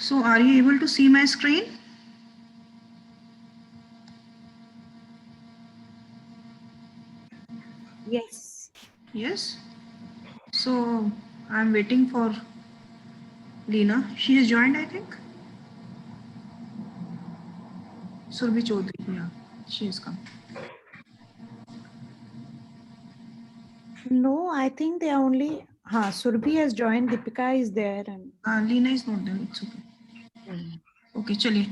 So are you able to see my screen? Yes. Yes. So I'm waiting for Leena. She has joined, I think. Surbhi Chaudhary. Yeah, she has come. No, I think they are only. Surbhi has joined. Deepika is there, and Leena is not there. It's okay. Okay, चलिए.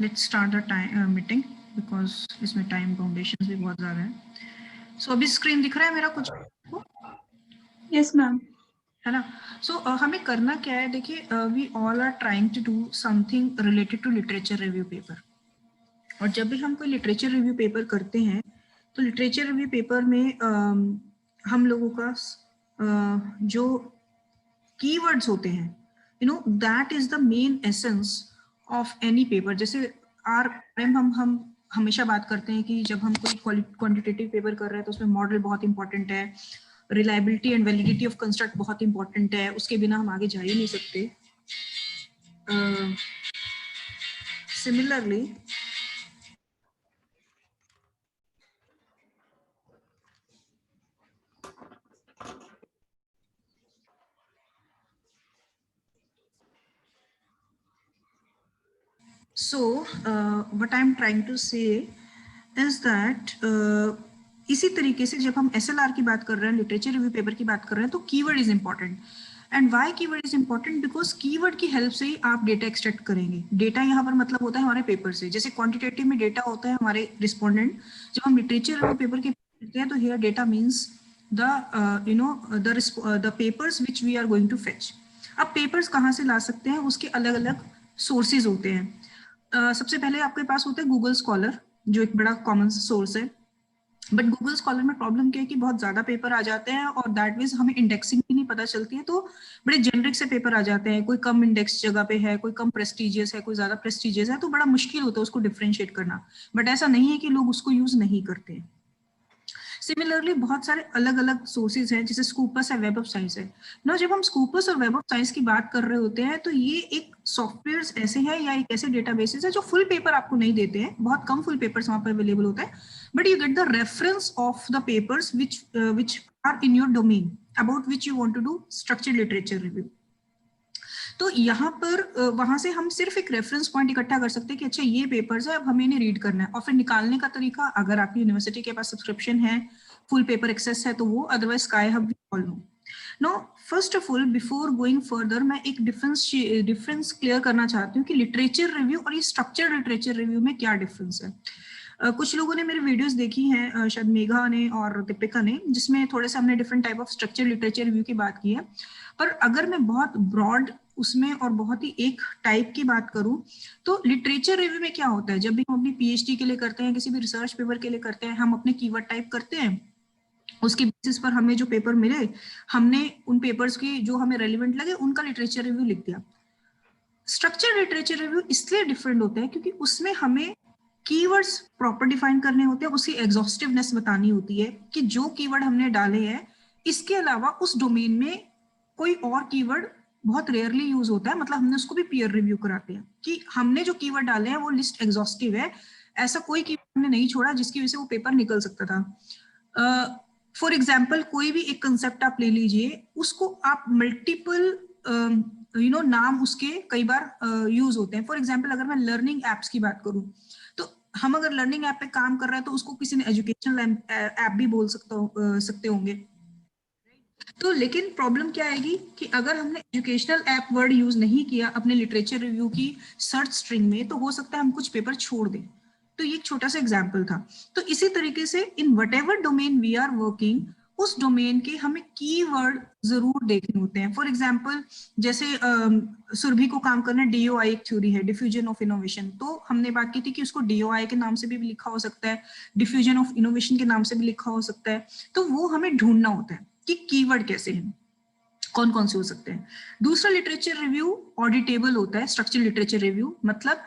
Let's start the time meeting because इसमें time foundations भी बहुत ज़्यादा है. So अभी screen दिख रहा है मेरा कुछ? Yes, ma'am. है ना? So हमें करना क्या है? देखिए, we all are trying to do something related to literature review paper. और जब भी हम कोई लिटरेचर रिव्यू पेपर करते हैं तो लिटरेचर रिव्यू पेपर में हम लोगों का जो कीवर्ड्स होते हैं, you know, that is the main essence of any paper. जैसे हम हमेशा बात करते हैं कि जब हम कोई क्वांटिटेटिव पेपर कर रहे हैं तो उसमें मॉडल बहुत इंपॉर्टेंट है, reliability and validity of construct बहुत इंपॉर्टेंट है, उसके बिना हम आगे जा ही नहीं सकते. Similarly So what I'm trying to say is that इसी तरीके से जब हम SLR की बात कर रहे हैं, लिटरेचर रिव्यू पेपर की बात कर रहे हैं, तो keyword is important. And why keyword is important? Because keyword की हेल्प से ही आप डेटा एक्सट्रैक्ट करेंगे. डेटा यहाँ पर मतलब होता है हमारे पेपर से. जैसे क्वांटिटेटिव में डेटा होता है हमारे रिस्पोंडेंट, जब हम लिटरेचर रिव्यू पेपर की बात करते हैं तो here data means the papers which we are going to fetch. अब पेपर्स कहाँ से ला सकते हैं, उसके अलग अलग सोर्सेज होते हैं. सबसे पहले आपके पास होता है गूगल स्कॉलर, जो एक बड़ा कॉमन सोर्स है. बट गूगल स्कॉलर में प्रॉब्लम क्या है कि बहुत ज्यादा पेपर आ जाते हैं और दैट मीन्स हमें इंडेक्सिंग भी नहीं पता चलती है, तो बड़े जेनरिक से पेपर आ जाते हैं. कोई कम इंडेक्स जगह पे है, कोई कम प्रेस्टिजियस है, कोई ज्यादा प्रेस्टिजियस है, तो बड़ा मुश्किल होता है उसको डिफ्रेंशिएट करना. बट ऐसा नहीं है कि लोग उसको यूज नहीं करते हैं. सिमिलरली बहुत सारे अलग अलग सोर्सेज हैं, जैसे स्कूपस है, वेब ऑफ साइंस है ना. जब हम स्कूपस और वेब ऑफ साइंस की बात कर रहे होते हैं तो ये एक सॉफ्टवेयर्स ऐसे हैं या एक ऐसे डेटाबेसेस है जो फुल पेपर आपको नहीं देते हैं. बहुत कम फुल पेपर्स वहां पर अवेलेबल होता है, but you get the reference of the papers which are in your domain about which you want to do structured literature review. तो यहाँ पर वहां से हम सिर्फ एक रेफरेंस पॉइंट इकट्ठा कर सकते हैं कि अच्छा ये पेपर्स है, अब हमें इन्हें रीड करना है. और फिर निकालने का तरीका, अगर आपकी यूनिवर्सिटी के पास सब्सक्रिप्शन है, फुल पेपर एक्सेस है, तो वो, otherwise Sci Hub we all know. No, first of all before going further मैं एक डिफरेंस क्लियर करना चाहती हूँ कि लिटरेचर रिव्यू और ये स्ट्रक्चर्ड लिटरेचर रिव्यू में क्या डिफरेंस है. कुछ लोगों ने मेरी वीडियोस देखी हैं, शायद मेघा ने और दीपिका ने, जिसमें थोड़े से हमने different type of structure literature review की बात की है. पर अगर मैं बहुत ब्रॉड उसमें और बहुत ही एक टाइप की बात करूं तो लिटरेचर रिव्यू में क्या होता है, जब भी हम अपनी पीएचडी के लिए करते हैं, किसी भी रिसर्च पेपर के लिए करते हैं, हम अपने कीवर्ड टाइप करते हैं, उसके बेसिस पर हमें जो पेपर मिले, हमने उन पेपर्स की जो हमें रेलिवेंट लगे उनका लिटरेचर रिव्यू लिख दिया. स्ट्रक्चर लिटरेचर रिव्यू इसलिए डिफरेंट होता है क्योंकि उसमें हमें कीवर्ड्स प्रॉपर डिफाइन करने होते हैं, उसकी एग्जॉस्टिवनेस बतानी होती है कि जो कीवर्ड हमने डाले हैं इसके अलावा उस डोमेन में कोई और कीवर्ड बहुत रेयरली यूज होता है. मतलब हमने उसको भी पीयर रिव्यू कराते हैं कि हमने जो कीवर्ड डाले हैं वो लिस्ट एग्जॉस्टिव है, ऐसा कोई कीवर्ड हमने नहीं छोड़ा जिसकी वजह से वो पेपर निकल सकता था. फॉर एग्जाम्पल कोई भी एक कंसेप्ट आप ले लीजिए, उसको आप मल्टीपल नाम उसके कई बार यूज होते हैं. फॉर एग्जाम्पल अगर मैं लर्निंग एप्स की बात करूं तो हम अगर लर्निंग ऐप पे काम कर रहे हैं तो उसको किसी ने एजुकेशनल ऐप भी बोल सकते होंगे. तो लेकिन प्रॉब्लम क्या आएगी कि अगर हमने एजुकेशनल ऐप वर्ड यूज नहीं किया अपने लिटरेचर रिव्यू की सर्च स्ट्रिंग में, तो हो सकता है हम कुछ पेपर छोड़ दें. तो ये एक छोटा सा एग्जाम्पल था. तो इसी तरीके से in whatever domain we are working, उस डोमेन के हमें कीवर्ड जरूर देखने होते हैं. फॉर एग्जाम्पल जैसे सुरभि को काम करना, डीओआई एक थ्योरी है, डिफ्यूजन ऑफ इनोवेशन. तो हमने बात की थी कि उसको डीओआई के नाम से भी लिखा हो सकता है, डिफ्यूजन ऑफ इनोवेशन के नाम से भी लिखा हो सकता है. तो वो हमें ढूंढना होता है कि कीवर्ड कैसे हैं, कौन कौन से हो सकते हैं. दूसरा लिटरेचर रिव्यू ऑडिटेबल होता है. स्ट्रक्चर लिटरेचर रिव्यू मतलब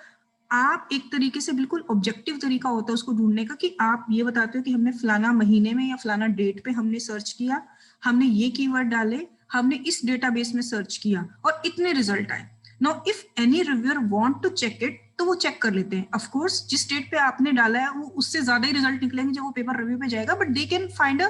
आप एक तरीके से बिल्कुल ऑब्जेक्टिव तरीका होता है उसको ढूंढने का कि आप ये बताते हो कि हमने फलाना महीने में या फलाना डेट पे हमने सर्च किया, हमने ये कीवर्ड डाले, हमने इस डेटाबेस में सर्च किया और इतने रिजल्ट आए. Now if any reviewer want to check it तो वो चेक कर लेते हैं. ऑफ कोर्स जिस स्टेट पे आपने डाला है वो उससे ज्यादा ही रिजल्ट निकलेंगे जब वो पेपर रिव्यू पे जाएगा, but they can find a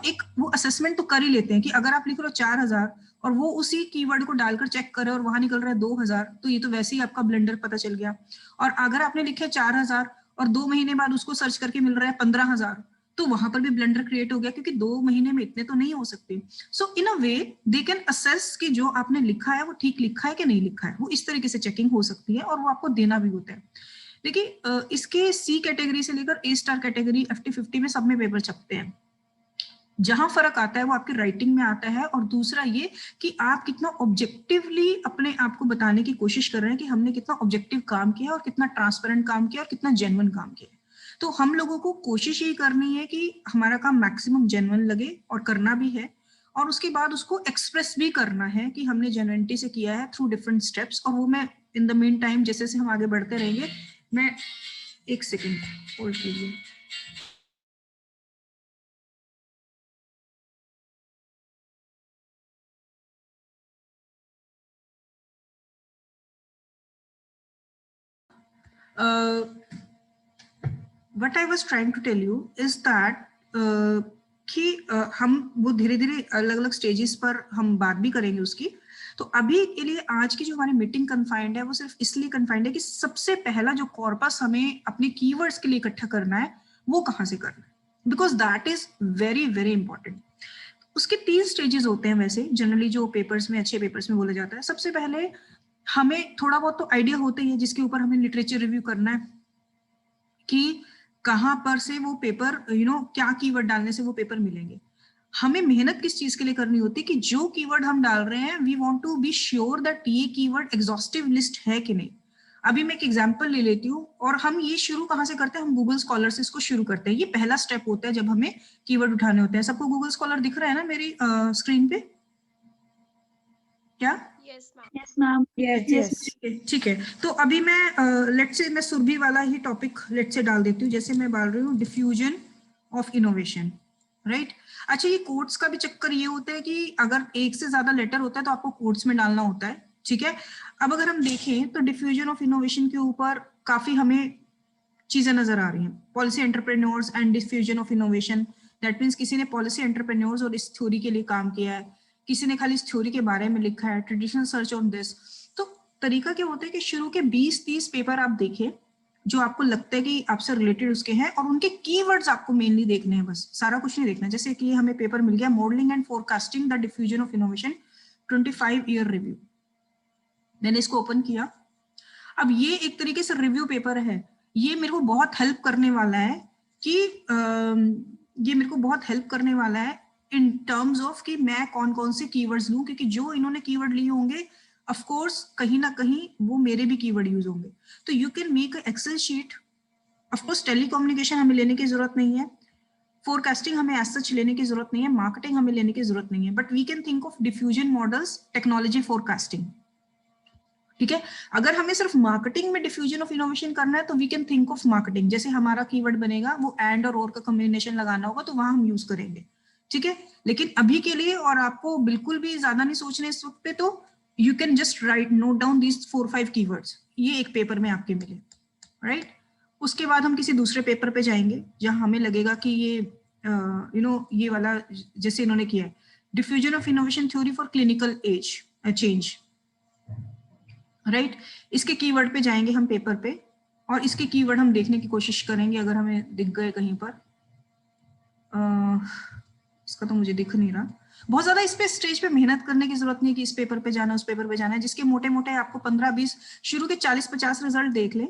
एक वो असेसमेंट तो कर ही लेते हैं कि अगर आप लिख रहे हो 4000 और वो उसी कीवर्ड को डालकर चेक करे और वहां निकल रहा है 2000, तो ये तो वैसे ही आपका ब्लेंडर पता चल गया. और अगर आपने लिखे 4000 और 2 महीने बाद उसको सर्च करके मिल रहा है 15000, तो वहां पर भी ब्लेंडर क्रिएट हो गया, क्योंकि 2 महीने में इतने तो नहीं हो सकते. सो इन अ वे दे कैन असेस कि जो आपने लिखा है वो ठीक लिखा है कि नहीं लिखा है. वो इस तरीके से चेकिंग हो सकती है और वो आपको देना भी होता है. देखिए इसके सी कैटेगरी से लेकर ए स्टार कैटेगरी FT50 में सब में पेपर छपते हैं. जहां फर्क आता है वो आपकी राइटिंग में आता है, और दूसरा ये कि आप कितना ऑब्जेक्टिवली अपने आप को बताने की कोशिश कर रहे हैं कि हमने कितना ऑब्जेक्टिव काम किया और कितना ट्रांसपेरेंट काम किया और कितना जेन्युइन काम किया. तो हम लोगों को कोशिश यही करनी है कि हमारा काम मैक्सिमम जेन्युइन लगे, और करना भी है, और उसके बाद उसको एक्सप्रेस भी करना है कि हमने जेन्युइनिटी से किया है थ्रू डिफरेंट स्टेप्स. और वो मैं इन द मीन टाइम जैसे से हम आगे बढ़ते रहेंगे, मैं एक सेकेंड होल्ड कीजिए. what I was trying to tell you is that कि हम वो धीरे धीरे अलग अलग स्टेजेस पर हम बात भी करेंगे उसकी. तो अभी के लिए आज की जो हमारी मीटिंग कन्फाइंड है वो सिर्फ इसलिए कन्फाइंड है कि सबसे पहला जो कॉर्पस हमें अपने कीवर्ड्स के लिए इकट्ठा करना है वो कहाँ से करना है, because that is very very important. उसके 3 स्टेजेस होते हैं वैसे जनरली जो पेपर्स में, अच्छे पेपर्स में बोला जाता है. सबसे पहले हमें थोड़ा बहुत तो आइडिया होता ही है जिसके ऊपर हमें लिटरेचर रिव्यू करना है कि कहाँ पर से वो पेपर क्या कीवर्ड डालने से वो पेपर मिलेंगे. हमें मेहनत किस चीज के लिए करनी होती है कि जो कीवर्ड हम डाल रहे हैं we want to be sure that ये कीवर्ड एग्जॉस्टिव लिस्ट है कि नहीं. अभी मैं एक एग्जांपल ले लेती हूँ, और हम ये शुरू कहाँ से करते हैं, हम गूगल स्कॉलर से इसको शुरू करते हैं. ये पहला स्टेप होता है जब हमें कीवर्ड उठाने होते हैं. सबको गूगल स्कॉलर दिख रहा है ना मेरी स्क्रीन पे? क्या? Yes, ma'am. Yes, Yes, yes. ठीक है. तो अभी मैं लेट्स से मैं सुरभि वाला ही टॉपिक लेट्स से डाल देती हूँ. जैसे मैं डाल रही हूँ डिफ्यूजन ऑफ इनोवेशन, राइट. अच्छा, ये कोट्स का भी चक्कर ये होता है कि अगर एक से ज्यादा लेटर होता है तो आपको कोट्स में डालना होता है, ठीक है. अब अगर हम देखें तो डिफ्यूजन ऑफ इनोवेशन के ऊपर काफी हमें चीजें नजर आ रही हैं. Policy entrepreneurs and diffusion of innovation, that means किसी ने पॉलिसी एंटरप्रेन्योर्स और इस थ्योरी के लिए काम किया है, किसी ने खाली इस थ्योरी के बारे में लिखा है, ट्रेडिशनल सर्च ऑन दिस. तो तरीका क्या होता है कि शुरू के 20-30 पेपर आप देखें जो आपको लगता है कि आपसे रिलेटेड उसके हैं, और उनके कीवर्ड्स आपको मेनली देखने हैं, बस सारा कुछ नहीं देखना. जैसे कि हमें पेपर मिल गया modelling and forecasting the diffusion of innovation 25 year review. मैंने इसको ओपन किया. अब ये एक तरीके से रिव्यू पेपर है. ये मेरे को बहुत हेल्प करने वाला है कि ये मेरे को बहुत हेल्प करने वाला है इन टर्म्स ऑफ कि मैं कौन कौन से कीवर्ड्स लूं, क्योंकि जो इन्होंने कीवर्ड लिए होंगे ऑफ कोर्स कहीं ना कहीं वो मेरे भी कीवर्ड यूज होंगे. तो you can make a excel sheet. Of course telecommunication हमें लेने की जरूरत नहीं है, फोरकास्टिंग हमें एज सच लेने की जरूरत नहीं है, मार्केटिंग हमें लेने की जरूरत नहीं है, but we can think of diffusion models, technology, forecasting. ठीक है. अगर हमें सिर्फ मार्केटिंग में डिफ्यूजन ऑफ इनोवेशन करना है तो we can think of marketing. जैसे हमारा कीवर्ड बनेगा वो एंड और का कॉम्बिनेशन लगाना होगा तो वहां हम यूज करेंगे, ठीक है. लेकिन अभी के लिए, और आपको बिल्कुल भी ज्यादा नहीं सोचने इस वक्त पे, तो you can just right note down these 4-5 keywords. ये एक पेपर में आपके मिले, राइट. उसके बाद हम किसी दूसरे पेपर पे जाएंगे जहां हमें लगेगा कि ये ये वाला जैसे इन्होंने किया है diffusion of innovation theory for clinical edge change, right. इसके कीवर्ड पे जाएंगे हम पेपर पे, और इसके कीवर्ड हम देखने की कोशिश करेंगे अगर हमें दिख गए कहीं पर. इसका तो मुझे दिख नहीं रहा. बहुत ज्यादा इस पे स्टेज पे मेहनत करने की जरूरत नहीं कि इस पेपर पे जाना उस पेपर पे जाना है. जिसके मोटे मोटे आपको 15-20 शुरू के 40-50 रिजल्ट देख ले,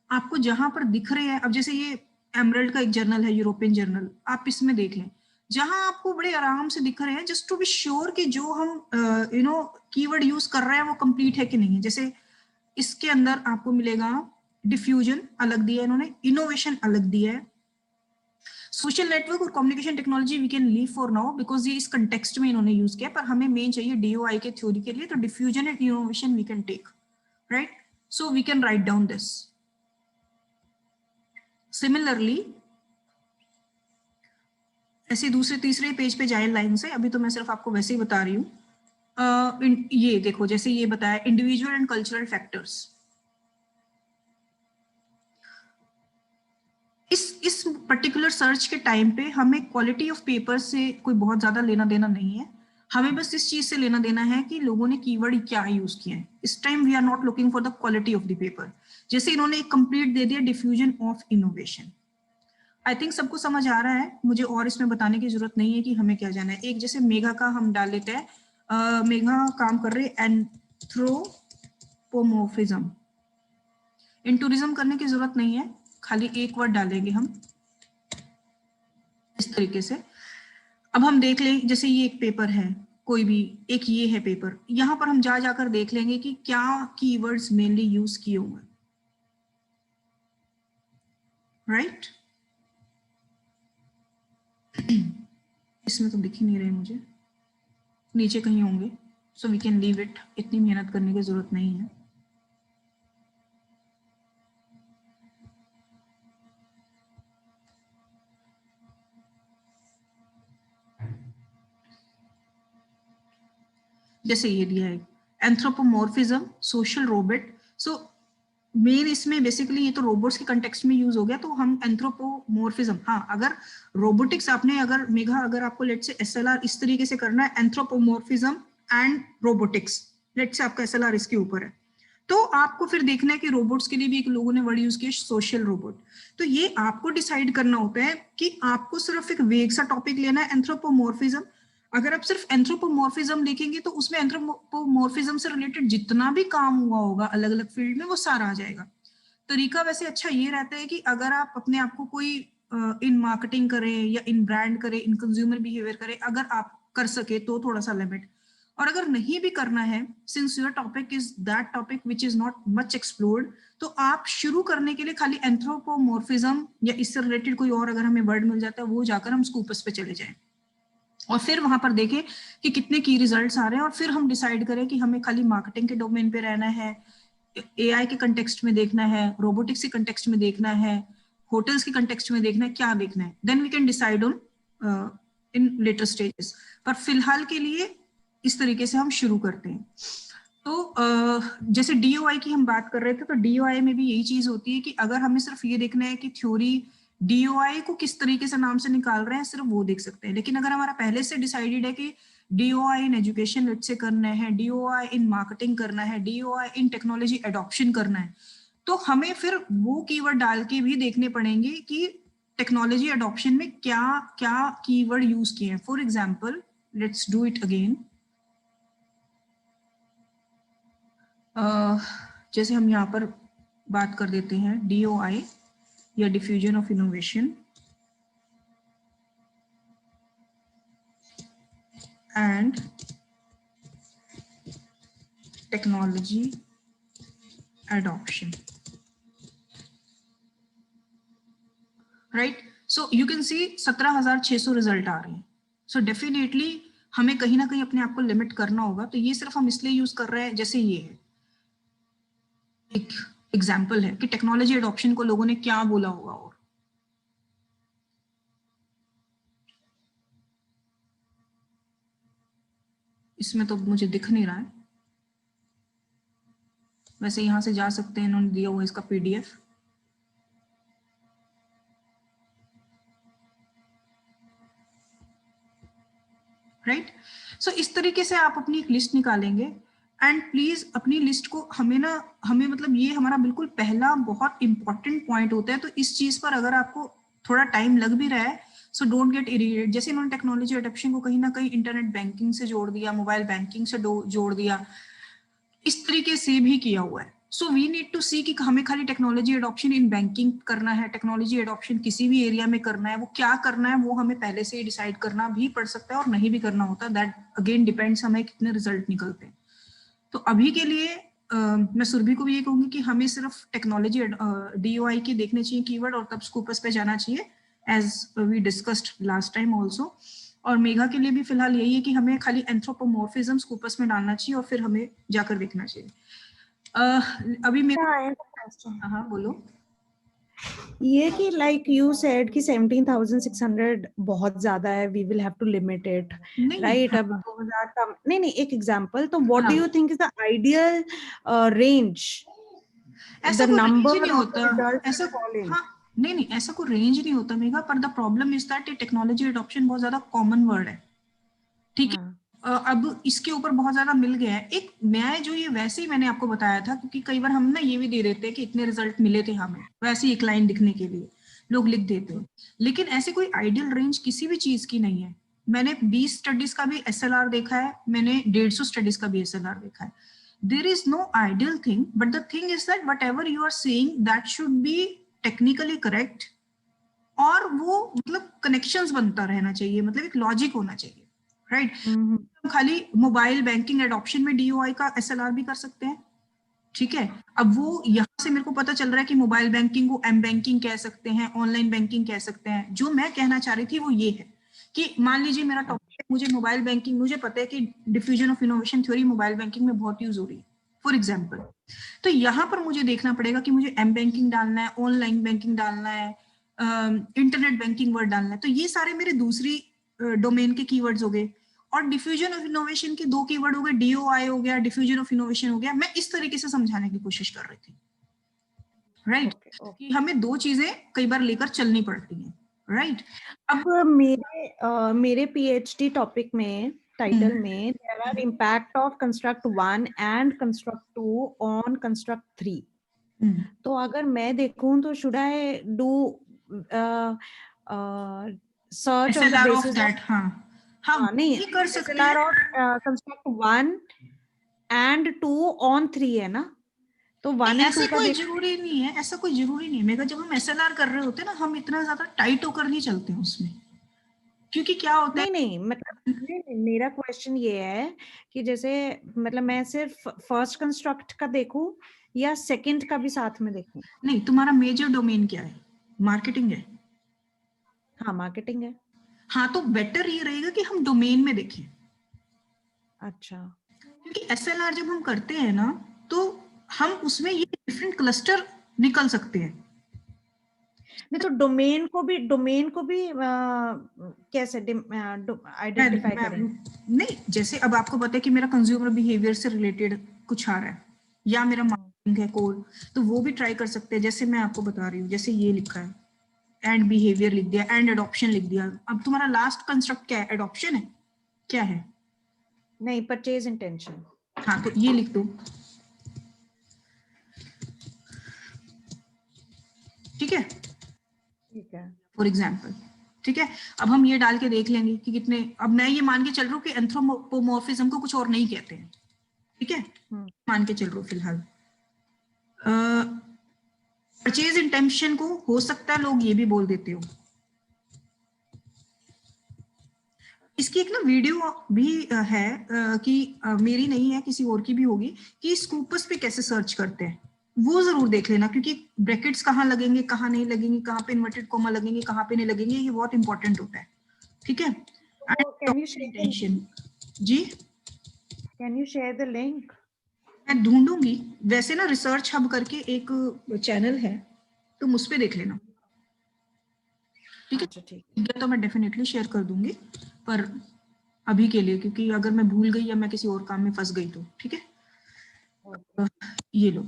आपको जहां पर दिख रहे हैं. अब जैसे ये एमरल्ड का एक जर्नल है, यूरोपियन जर्नल, आप इसमें देख लें जहां आपको बड़े आराम से दिख रहे हैं, जस्ट टू बी श्योर कि जो हम कीवर्ड यूज कर रहे हैं वो कंप्लीट है कि नहीं है. जैसे इसके अंदर आपको मिलेगा डिफ्यूजन अलग दिया है इन्होंने, इनोवेशन अलग दिया है, सोशल नेटवर्क और communication technology we can leave for now because ये इस कंटेक्स्ट में इन्होंने यूज किया, पर हमें मेन चाहिए डीओआई के थ्योरी के लिए. तो diffusion and innovation we can take, right. So we can write down this. Similarly ऐसे दूसरे तीसरे पेज पे जाए लाइन से. अभी तो मैं सिर्फ आपको वैसे ही बता रही हूँ. ये देखो, जैसे ये बताया इंडिविजुअल एंड कल्चरल फैक्टर्स। इस पर्टिकुलर सर्च के टाइम पे हमें क्वालिटी ऑफ पेपर से कोई बहुत ज्यादा लेना देना नहीं है, हमें बस इस चीज से लेना देना है कि लोगों ने कीवर्ड क्या यूज किए हैं। इस time we are not looking for the quality of the paper. जैसे इन्होंने एक कंप्लीट दे दिया, diffusion of innovation. I think सबको समझ आ रहा है, मुझे और इसमें बताने की जरूरत नहीं है कि हमें क्या जाना है। एक जैसे मेघा का हम डाल लेते हैं, मेघा काम कर रहे एंथ्रोपोमोर्फिज्म। इन टूरिज्म करने की जरूरत नहीं है, खाली एक वर्ड डालेंगे हम इस तरीके से। अब हम देख लें, जैसे ये एक पेपर है, कोई भी एक ये है पेपर, यहां पर हम जाकर देख लेंगे कि क्या कीवर्ड्स मेनली यूज किए हुए हैं, राइट। इसमें तो दिख ही नहीं रहे मुझे, नीचे कहीं होंगे, so we can leave it, इतनी मेहनत करने की जरूरत नहीं है। जैसे ये दिया है anthropomorphism, social robot. So main इसमें बेसिकली ये तो रोबोट्स के कंटेक्स्ट में यूज हो गया, तो हम एंथ्रोपोमॉर्फिज्म, हाँ अगर रोबोटिक्स आपने, अगर मेघा अगर आपको लेट से एसएलआर इस तरीके से करना है, एंथ्रोपोमॉर्फिज्म एंड रोबोटिक्स, लेट से आपका एसएलआर इसके ऊपर है, तो आपको फिर देखना है कि रोबोट्स के लिए भी एक लोगों ने वर्ड यूज किया सोशल रोबोट। तो ये आपको डिसाइड करना होता है कि आपको सिर्फ एक वेग सा टॉपिक लेना है एंथ्रोपोमॉर्फिज्म। अगर आप सिर्फ एंथ्रोपोमॉर्फिज्म लिखेंगे तो उसमें एंथ्रोपोमॉर्फिज्म से रिलेटेड जितना भी काम हुआ होगा अलग अलग फील्ड में वो सारा आ जाएगा। तरीका वैसे अच्छा ये रहता है कि अगर आप अपने आप को कोई इन मार्केटिंग करें या इन ब्रांड करें, इन कंज्यूमर बिहेवियर करें, अगर आप कर सके तो थोड़ा सा लिमिट, और अगर नहीं भी करना है, since your topic is that topic which is not much explored, तो आप शुरू करने के लिए खाली एंथ्रोपोमॉर्फिज्म या इससे रिलेटेड कोई और अगर हमें वर्ड मिल जाता है वो जाकर हम स्कूपस पे चले जाएं और फिर वहां पर देखें कि कितने की रिजल्ट्स आ रहे हैं, और फिर हम डिसाइड करें कि हमें खाली मार्केटिंग के डोमेन पे रहना है, एआई के कंटेक्स्ट में देखना है, रोबोटिक्स के कंटेक्स्ट में देखना है, होटल्स के कंटेक्स्ट में देखना है, क्या देखना है, then we can decide on in later stages. पर फिलहाल के लिए इस तरीके से हम शुरू करते हैं। तो जैसे डीओआई की हम बात कर रहे थे, तो डीओआई में भी यही चीज होती है कि अगर हमें सिर्फ ये देखना है कि थ्योरी डीओआई को किस तरीके से नाम से निकाल रहे हैं, सिर्फ वो देख सकते हैं। लेकिन अगर हमारा पहले से डिसाइडेड है कि डीओआई इन एजुकेशन लेट से करना है, डीओआई इन मार्केटिंग करना है, डीओआई इन टेक्नोलॉजी एडॉप्शन करना है, तो हमें फिर वो कीवर्ड डाल के भी देखने पड़ेंगे कि टेक्नोलॉजी एडॉप्शन में क्या क्या कीवर्ड यूज किए हैं। For example, let's do it again. जैसे हम यहाँ पर बात कर देते हैं डीओआई या diffusion of innovation and technology adoption, right. So you can see 17,600 result आ रहे हैं। सो डेफिनेटली हमें कहीं ना कहीं अपने आप को लिमिट करना होगा। तो ये सिर्फ हम इसलिए यूज कर रहे हैं, जैसे ये है एक एग्जाम्पल है कि टेक्नोलॉजी एडॉप्शन को लोगों ने क्या बोला होगा। और इसमें तो मुझे दिख नहीं रहा है, वैसे यहां से जा सकते हैं, इन्होंने दिया हुआ इसका पीडीएफ। राइट। सो इस तरीके से आप अपनी एक लिस्ट निकालेंगे एंड प्लीज अपनी लिस्ट को हमें मतलब ये हमारा बिल्कुल पहला बहुत इंपॉर्टेंट पॉइंट होता है। तो इस चीज पर अगर आपको थोड़ा टाइम लग भी रहा है, सो डोंट गेट इरिटेटेड। जैसे इन्होंने टेक्नोलॉजी एडॉप्शन को कहीं ना कहीं इंटरनेट बैंकिंग से जोड़ दिया, मोबाइल बैंकिंग से जोड़ दिया, इस तरीके से भी किया हुआ है। सो वी नीड टू सी कि हमें खाली टेक्नोलॉजी एडॉप्शन इन बैंकिंग करना है, टेक्नोलॉजी एडॉप्शन किसी भी एरिया में करना है, वो क्या करना है वो हमें पहले से ही डिसाइड करना भी पड़ सकता है और नहीं भी करना होता। दैट अगेन डिपेंड्स हमें कितने रिजल्ट निकलते हैं। तो अभी के लिए मैं सुरभि को भी ये कहूंगी कि हमें सिर्फ टेक्नोलॉजी डीओआई के देखने चाहिए कीवर्ड और तब स्कूपस पे जाना चाहिए, as we discussed last time also. और मेघा के लिए भी फिलहाल यही है कि हमें खाली एंथ्रोपोमॉर्फिज्म स्कूपस में डालना चाहिए और फिर हमें जाकर देखना चाहिए। अभी मेरे Yeah, I have a question. हाँ बोलो। ये कि like you said कि 17,600 बहुत ज्यादा है, we will have to limit it, नहीं right? हाँ, अब 2000 का नहीं, एक एग्जांपल, तो what do हाँ, you think is the ideal range, ऐसा the कोई number रेंज नहीं of होता, the adults ऐसा, to fall in? हाँ, नहीं ऐसा कोई रेंज नहीं होता मेगा, पर the problem is that technology adoption बहुत ज्यादा कॉमन वर्ड है, ठीक है। हाँ, अब इसके ऊपर बहुत ज्यादा मिल गया है एक न्याय, जो ये वैसे ही मैंने आपको बताया था, क्योंकि कई बार हम ना ये भी दे देते हैं कि इतने रिजल्ट मिले थे हमें, वैसे ही एक लाइन दिखने के लिए लोग लिख देते हैं, लेकिन ऐसे कोई आइडियल रेंज किसी भी चीज की नहीं है। मैंने 20 स्टडीज का भी एसएलआर देखा है, मैंने 150 स्टडीज का भी एसएलआर देखा है। There is no ideal thing, but the thing is that whatever you are saying that should be technically correct, और वो मतलब कनेक्शंस बनता रहना चाहिए, मतलब एक लॉजिक होना चाहिए, राइट। हम खाली मोबाइल बैंकिंग एडॉप्शन में डीओआई का एसएलआर भी कर सकते हैं, ठीक है। अब वो यहाँ से मेरे को पता चल रहा है कि मोबाइल बैंकिंग को एम बैंकिंग कह सकते हैं, ऑनलाइन बैंकिंग कह सकते हैं। जो मैं कहना चाह रही थी वो ये है कि मान लीजिए मेरा टॉपिक है, मुझे मोबाइल बैंकिंग, मुझे पता है कि diffusion of innovation theory mobile banking में बहुत यूज हो रही है फॉर एग्जाम्पल, तो यहाँ पर मुझे देखना पड़ेगा कि मुझे एम बैंकिंग डालना है, ऑनलाइन बैंकिंग डालना है, इंटरनेट बैंकिंग वर्ड डालना है, तो ये सारे मेरे दूसरी डोमेन के कीवर्ड्स हो गए। और डिफ्यूजन ऑफ इनोवेशन के 2 कीवर्ड हो गए, डीओआई हो गया, डिफ्यूजन ऑफ इनोवेशन हो गया। मैं इस तरीके से समझाने की कोशिश कर रही थी, राइट, कि हमें 2 चीजें कई बार लेकर चलनी पड़ती हैं, राइट। अब मेरे पीएचडी टॉपिक में टाइटल में there are impact of construct 1 and construct 2 on construct 3, तो अगर मैं देखूं तो should I do search on the SLR of basis of that, हाँ हाँ नहीं, ये कर सकते SLR हैं। of construct 1 and 2 on 3 है ना, तो 1 and 2 ऐसा का कोई देख। जरूरी नहीं है, ऐसा कोई जरूरी नहीं है मेगा। जब हम एसएलआर कर रहे होते हैं ना, हम इतना ज्यादा टाइट होकर नहीं चलते हैं उसमें, क्योंकि क्या होता है, नहीं मतलब नहीं, मेरा क्वेश्चन ये है कि जैसे मतलब मैं सिर्फ फर्स्ट कंस्ट्रक्ट का देखूं या सेकंड का भी साथ में देखूं? नहीं तुम्हारा मेजर डोमेन क्या है, मार्केटिंग है, हाँ, मार्केटिंग है। हाँ, तो बेटर ये रहेगा कि हम डोमेन में देखें, अच्छा, क्योंकि एसएलआर जब हम करते हैं ना, तो हम उसमें ये डिफरेंट क्लस्टर निकल सकते हैं। नहीं तो डोमेन को भी कैसे आइडेंटिफाई करें? नहीं, जैसे अब आपको पता है कि मेरा कंज्यूमर बिहेवियर से रिलेटेड कुछ आ रहा है, या मेरा मार्केटिंग है कोर, तो वो भी ट्राई कर सकते हैं। जैसे मैं आपको बता रही हूँ, जैसे ये लिखा है एंड बिहेवियर लिख दिया, एंड एडॉप्शन लिख दिया। अब तुम्हारा लास्ट कंस्ट्रक्ट क्या है, एडॉप्शन है, क्या है? नहीं, परचेज इंटेंशन। हाँ, तो ये लिख दो, ठीक है, ठीक है। फॉर एग्जाम्पल, ठीक है। अब हम ये डाल के देख लेंगे कि कितने, अब मैं ये मान के चल रहा हूँ कि एंथ्रोपोमॉर्फिज्म को कुछ और नहीं कहते हैं, ठीक है, मान के चल रहा हूँ फिलहाल। परचेज इंटेंशन को हो सकता है लोग ये भी बोल देते हो। इसकी एक ना वीडियो भी है कि मेरी नहीं है, किसी और की भी होगी, कि स्कूपस पे कैसे सर्च करते हैं, वो जरूर देख लेना, क्योंकि ब्रैकेट्स कहाँ लगेंगे, कहाँ नहीं लगेंगे, कहाँ पे इन्वर्टेड कॉमा लगेंगे, कहाँ पे नहीं लगेंगे, ये बहुत इंपॉर्टेंट होता है, ठीक है। इंटेंशन जी, can you share the link? मैं ढूंढूंगी, वैसे ना रिसर्च हब करके एक चैनल है, तुम उस पे देख लेना, ठीक है। अच्छा, ठीक। ये तो मैं डेफिनेटली शेयर कर दूंगी, पर अभी के लिए, क्योंकि अगर मैं भूल गई या मैं किसी और काम में फंस गई तो, ठीक है। ये लो,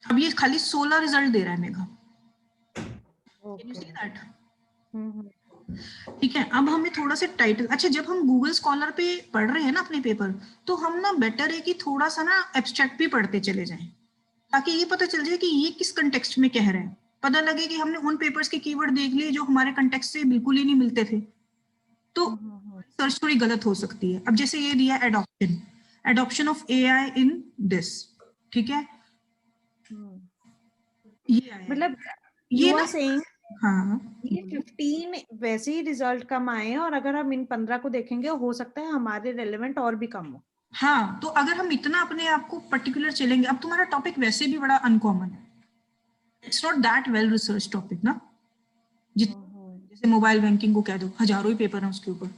अब ये खाली 16 रिजल्ट दे रहा है Megha, can you see that? ठीक है। अब हमें थोड़ा सा टाइटल, अच्छा, जब हम गूगल स्कॉलर पे पढ़ रहे हैं ना अपने पेपर, तो हम ना बेटर है कि थोड़ा सा ना एब्स्ट्रैक्ट भी पढ़ते चले जाएं, ताकि ये पता चल जाए कि ये किस कंटेक्स्ट में कह रहे हैं, पता लगे कि हमने उन पेपर्स के कीवर्ड देख लिए जो हमारे कंटेक्स्ट से बिल्कुल ही नहीं मिलते थे, तो सर्च थोड़ी गलत हो सकती है। अब जैसे ये दिया adoption, adoption of AI in this, ठीक है, ये आया, मतलब ये यू आर ना, सेइंग हाँ, ये 15 वैसे ही रिजल्ट कम आए हैं, और अगर हम इन 15 को देखेंगे हो सकता है हमारे रेलेवेंट और भी कम हो। हाँ, तो अगर हम इतना अपने आप को पर्टिकुलर चलेंगे, अब तुम्हारा टॉपिक वैसे भी बड़ा अनकॉमन है, it's not that well research topic ना, जैसे मोबाइल बैंकिंग को कह दो, हजारों ही पेपर हैं उसके ऊपर,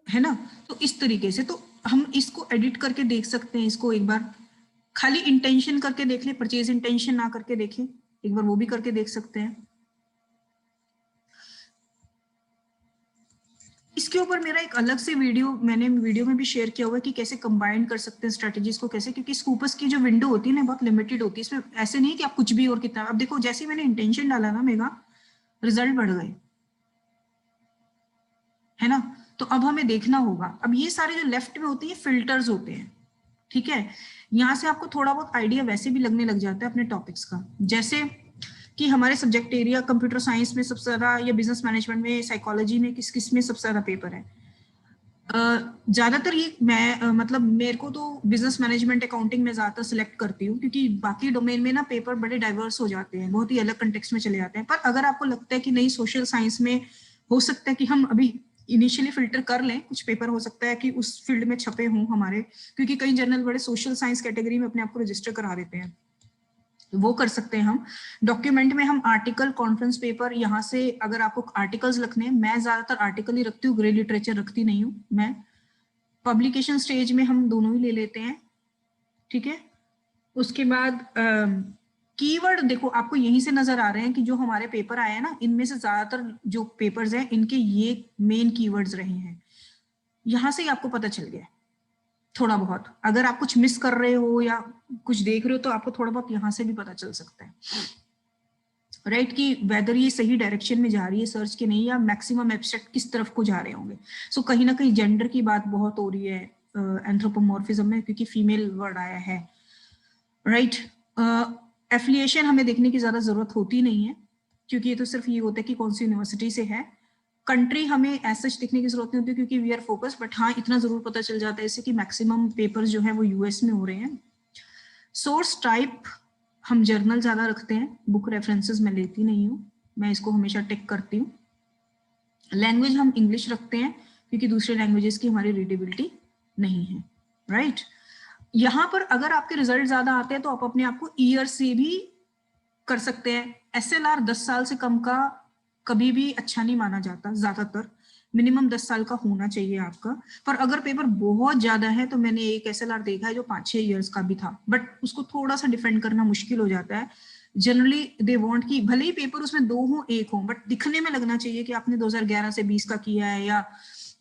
है ना। तो इस तरीके से तो हम इसको एडिट करके देख सकते हैं, इसको एक बार खाली इंटेंशन करके देख ले, परचेज इंटेंशन ना करके देखें, एक बार वो भी करके देख सकते हैं। इसके ऊपर मेरा एक अलग से मैंने वीडियो में भी शेयर किया हुआ है कि कैसे कंबाइन कर सकते हैं स्ट्रेटजीज को, कैसे, क्योंकि स्कूपस की जो विंडो होती है ना बहुत लिमिटेड होती है, इसमें ऐसे नहीं कि आप कुछ भी और कितना। अब देखो जैसे ही मैंने इंटेंशन डाला ना मेगा, रिजल्ट बढ़ गए, है ना। तो अब हमें देखना होगा, अब ये सारे जो लेफ्ट में होते हैं फिल्टर्स होते हैं, ठीक है। यहाँ से आपको थोड़ा बहुत आइडिया वैसे भी लगने लग जाता है अपने टॉपिक्स का, जैसे कि हमारे सब्जेक्ट एरिया कंप्यूटर साइंस में सबसे ज्यादा, या बिजनेस मैनेजमेंट में, साइकोलॉजी में किस किस में सबसे ज्यादा पेपर है। ज्यादातर ये मैं मतलब मेरे को तो बिजनेस मैनेजमेंट अकाउंटिंग में ज्यादातर सिलेक्ट करती हूँ, क्योंकि बाकी डोमेन में ना पेपर बड़े डाइवर्स हो जाते हैं, बहुत ही अलग कंटेक्स्ट में चले जाते हैं। पर अगर आपको लगता है कि नहीं सोशल साइंस में हो सकता है कि हम अभी इनिशियली फिल्टर कर लें, कुछ पेपर हो सकता है कि उस फील्ड में छपे हों हमारे, क्योंकि कई जर्नल बड़े सोशल साइंस कैटेगरी में अपने आप को रजिस्टर करा देते हैं, वो कर सकते हैं हम। डॉक्यूमेंट में हम आर्टिकल, कॉन्फ्रेंस पेपर, यहाँ से अगर आपको आर्टिकल्स रखने हैं, मैं ज्यादातर आर्टिकल ही रखती हूँ, ग्रे लिटरेचर रखती नहीं हूँ मैं। पब्लिकेशन स्टेज में हम दोनों ही ले लेते हैं, ठीक है। उसके बाद कीवर्ड देखो, आपको यहीं से नजर आ रहे हैं कि जो हमारे पेपर आए हैं ना, इनमें से ज्यादातर जो पेपर्स हैं इनके ये मेन कीवर्ड्स रहे हैं, यहां से ही आपको पता चल गया थोड़ा बहुत। अगर आप कुछ मिस कर रहे हो या कुछ देख रहे हो तो आपको थोड़ा बहुत यहाँ से भी पता चल सकता है, राइट, कि वेदर ये सही डायरेक्शन में जा रही है सर्च के नहीं, या मैक्सिमम एब्स्ट्रैक्ट किस तरफ को जा रहे होंगे। सो कहीं ना कहीं जेंडर की बात बहुत हो रही है एंथ्रोपोमॉर्फिज्म में, क्योंकि फीमेल वर्ड आया है, राइट। एफिलिएशन हमें देखने की ज्यादा जरूरत होती नहीं है, क्योंकि ये तो सिर्फ ये होता है कि कौन सी यूनिवर्सिटी से है। कंट्री हमें ऐसा देखने की जरूरत नहीं होती, क्योंकि वी आर फोकस, बट हाँ इतना जरूर पता चल जाता है इससे कि मैक्सिमम पेपर्स जो है वो यूएस में हो रहे हैं। सोर्स टाइप हम जर्नल ज्यादा रखते हैं, बुक रेफरेंसेस मैं लेती नहीं हूँ, मैं इसको हमेशा टिक करती हूँ। लैंग्वेज हम इंग्लिश रखते हैं, क्योंकि दूसरे लैंग्वेजेस की हमारी रीडेबिलिटी नहीं है, राइट। यहाँ पर अगर आपके रिजल्ट ज्यादा आते हैं तो आप अपने आप को ईयर से भी कर सकते हैं। एसएलआर 10 साल से कम का कभी भी अच्छा नहीं माना जाता, ज्यादातर मिनिमम 10 साल का होना चाहिए आपका। पर अगर पेपर बहुत ज्यादा है तो मैंने एक एसएलआर देखा है जो 5-6 इयर्स का भी था, बट उसको थोड़ा सा डिफेंड करना मुश्किल हो जाता है। जनरली दे वांट कि भले ही पेपर उसमें 2 हो 1 हो, बट दिखने में लगना चाहिए कि आपने 2011 से 20 का किया है या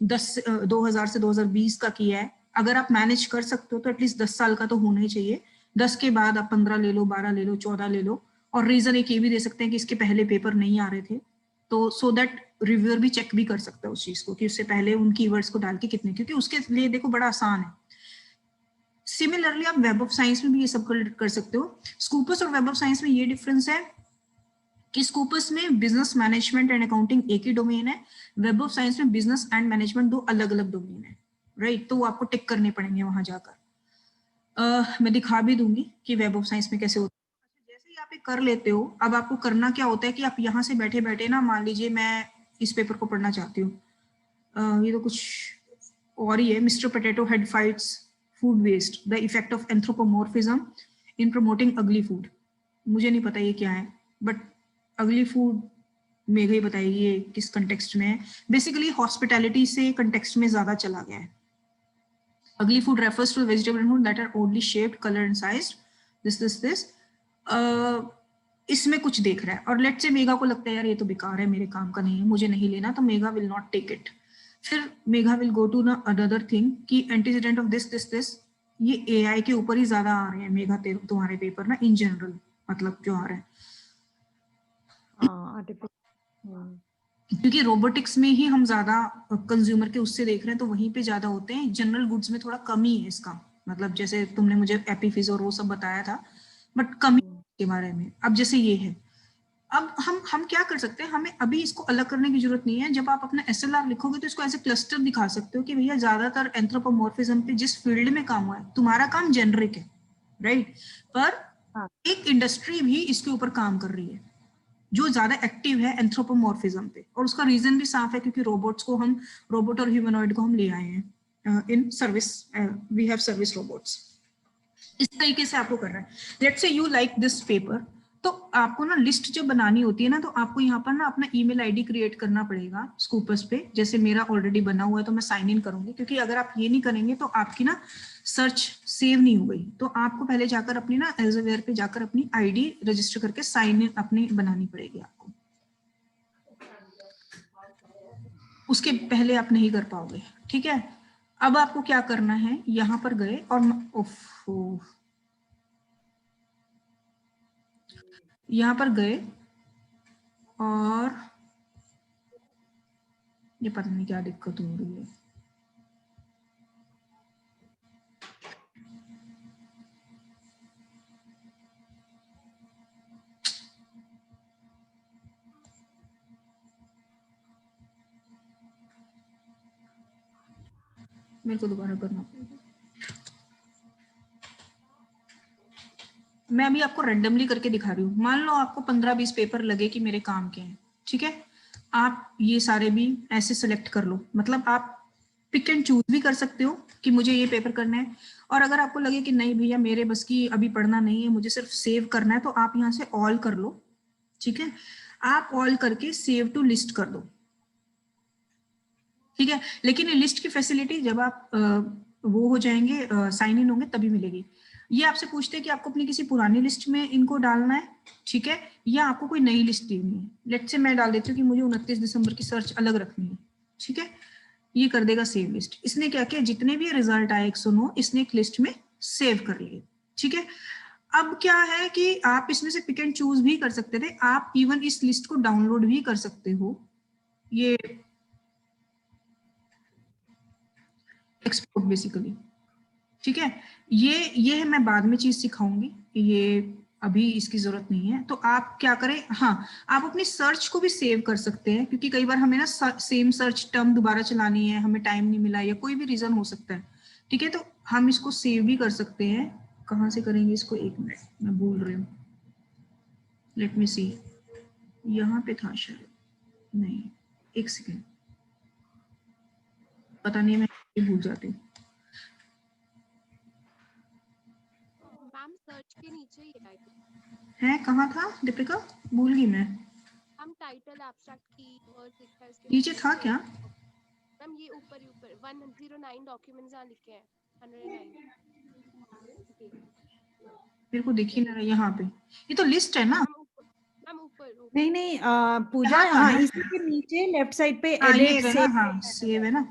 2000 से 2020 का किया है। अगर आप मैनेज कर सकते हो तो एटलीस्ट 10 साल का तो होना ही चाहिए। 10 के बाद आप 15 ले लो, 12 ले लो, 14 ले लो। और रीजन एक ये भी दे सकते हैं कि इसके पहले पेपर नहीं आ रहे थे, तो सो दैट रिव्यूअर भी चेक भी कर सकता है उस चीज को कि उससे पहले उन कीवर्ड्स को डाल के कितने, क्योंकि उसके लिए देखो बड़ा आसान है। सिमिलरली आप वेब ऑफ साइंस में भी ये सब कर सकते हो। स्कूपस और वेब ऑफ साइंस में ये डिफरेंस है कि स्कूपस में बिजनेस मैनेजमेंट एंड अकाउंटिंग एक ही डोमेन है, वेब ऑफ साइंस में बिजनेस एंड मैनेजमेंट 2 अलग अलग डोमेन है, राइट। तो वो आपको टिक करने पड़ेंगे वहां जाकर। मैं दिखा भी दूंगी कि वेब ऑफ साइंस में कैसे होता है। जैसे ही आप ये कर लेते हो, अब आपको करना क्या होता है कि आप यहाँ से बैठे बैठे ना, मान लीजिए मैं इस पेपर को पढ़ना चाहती हूँ, ये तो कुछ और ही है, mister potato head fights food waste, the effect of anthropomorphism in promoting ugly food. मुझे नहीं पता ये क्या है, बट अगली फूड मेघा ही बताएगी ये किस कंटेक्स्ट में है। बेसिकली हॉस्पिटैलिटी से कंटेक्स्ट में ज्यादा चला गया है। Ugly food refers to vegetable food that are oddly shaped, color and sized. This. इसमें कुछ देख रहा है और लेट से मेघा को लगता है यार ये तो बेकार है, मेरे काम का नहीं है, मुझे नहीं लेना, तो Megha will not take it. फिर Megha will go to another thing कि एंटीसीडेंट ऑफ दिस। ये एआई के ऊपर ही ज्यादा आ रहे हैं मेघा, तुम्हारे पेपर ना इन जनरल मतलब जो आ रहे हैं, क्योंकि रोबोटिक्स में ही हम ज्यादा कंज्यूमर के उससे देख रहे हैं, तो वहीं पे ज्यादा होते हैं। जनरल गुड्स में थोड़ा कमी है इसका, मतलब जैसे तुमने मुझे एपीफिज और वो सब बताया था, बट कमी के बारे में। अब जैसे ये है, अब हम क्या कर सकते हैं, हमें अभी इसको अलग करने की जरूरत नहीं है। जब आप अपना एसएलआर लिखोगे तो इसको एज ए क्लस्टर दिखा सकते हो कि भैया ज्यादातर एंथ्रोपोमॉर्फिज्म पे जिस फील्ड में काम हुआ है, तुम्हारा काम जेनरिक है, राइट, पर एक इंडस्ट्री भी इसके ऊपर काम कर रही है जो ज्यादा एक्टिव है एंथ्रोपोमॉर्फिज्म पे, और उसका रीजन भी साफ है क्योंकि रोबोट और ह्यूमनॉइड को हम ले आए हैं in service, we have service robots. इस तरीके से आपको करना है। Let's say you like this paper, तो आपको ना लिस्ट जब बनानी होती है ना, तो आपको यहाँ पर ना अपना ईमेल आईडी क्रिएट करना पड़ेगा स्कूपर्स पे। जैसे मेरा ऑलरेडी बना हुआ है तो मैं साइन इन करूंगी, क्योंकि अगर आप ये नहीं करेंगे तो आपकी ना सर्च सेव नहीं हो गई। तो आपको पहले जाकर अपनी ना एल्सेवियर पे जाकर अपनी आईडी रजिस्टर करके साइन इन अपनी बनानी पड़ेगी आपको, उसके पहले आप नहीं कर पाओगे। ठीक है, अब आपको क्या करना है, यहाँ पर गए और यहाँ पर गए और ये पता नहीं क्या दिक्कत हो रही है। मेरे को दोबारा करना पड़ेगा। मैं अभी आपको रैंडमली करके दिखा रही हूँ। मान लो आपको 15-20 पेपर लगे कि मेरे काम के हैं, ठीक है, आप ये सारे भी ऐसे सिलेक्ट कर लो। मतलब आप पिक एंड चूज भी कर सकते हो कि मुझे ये पेपर करना है, और अगर आपको लगे कि नहीं भैया मेरे बस की अभी पढ़ना नहीं है, मुझे सिर्फ सेव करना है, तो आप यहाँ से ऑल कर लो। ठीक है, आप ऑल करके सेव टू लिस्ट कर दो। ठीक है, लेकिन ये लिस्ट की फैसिलिटी जब आप वो हो जाएंगे, साइन इन होंगे, तभी मिलेगी। ये आपसे पूछते हैं कि आपको अपनी किसी पुरानी लिस्ट में इनको डालना है, ठीक है, या आपको कोई नई लिस्ट देनी है। लेट्स से मैं डाल देती हूँ कि मुझे 29 दिसंबर की सर्च अलग रखनी है। ठीक है, ये कर देगा सेव लिस्ट। इसने क्या किया, जितने भी रिजल्ट आए 109 इसने एक लिस्ट में सेव कर लिए। ठीक है, अब क्या है कि आप इसमें से पिक एंड चूज भी कर सकते थे, आप इवन इस लिस्ट को डाउनलोड भी कर सकते हो। ये एक्सपोर्ट बेसिकली। ठीक है, ये मैं बाद में चीज सिखाऊंगी, ये अभी इसकी जरूरत नहीं है। तो आप क्या करें, हाँ, आप अपनी सर्च को भी सेव कर सकते हैं, क्योंकि कई बार हमें ना सेम सर्च टर्म दोबारा चलानी है, हमें टाइम नहीं मिला या कोई भी रीजन हो सकता है। ठीक है, तो हम इसको सेव भी कर सकते हैं। कहाँ से करेंगे इसको, एक मिनट, मैं भूल रही हूँ, लेट मी सी, यहाँ पे था शायद, नहीं, एक सेकेंड, पता नहीं, मैं भूल जाती हूँ। मैम सर्च के नीचे ही है, कहाँ था दीपिका, भूल गई मैं। हम टाइटल एब्स्ट्रैक्ट की वर्ड लिखा है इसके नीचे था क्या? मैम ये ऊपर 109 डॉक्यूमेंट्स यहाँ लिखे हैं, 109। मेरे को दिख ही नहीं रहा यहाँ पे, ये तो लिस्ट है ना। मैम ऊपर नहीं पूजा, हाँ इसी के नीचे लेफ्ट साइड पे एडिट सेव, हाँ सेव है ना,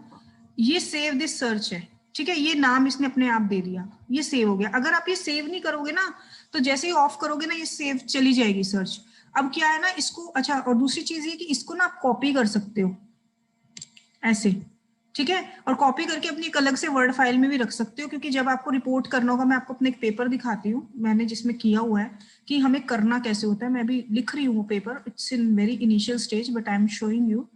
ये सेव दिस सर्च है। ठीक है, ये नाम इसने अपने आप दे दिया, ये सेव हो गया। अगर आप ये सेव नहीं करोगे ना, तो जैसे ही ऑफ करोगे ना, ये सेव चली जाएगी सर्च। अब क्या है ना इसको, अच्छा, और दूसरी चीज ये कि इसको ना आप कॉपी कर सकते हो ऐसे। ठीक है, और कॉपी करके अपनी एक अलग से वर्ड फाइल में भी रख सकते हो, क्योंकि जब आपको रिपोर्ट करना होगा, मैं आपको अपने एक पेपर दिखाती हूँ मैंने जिसमें किया हुआ है कि हमें करना कैसे होता है। मैं भी लिख रही हूँ वो paper, it's in very initial stage, but I am showing you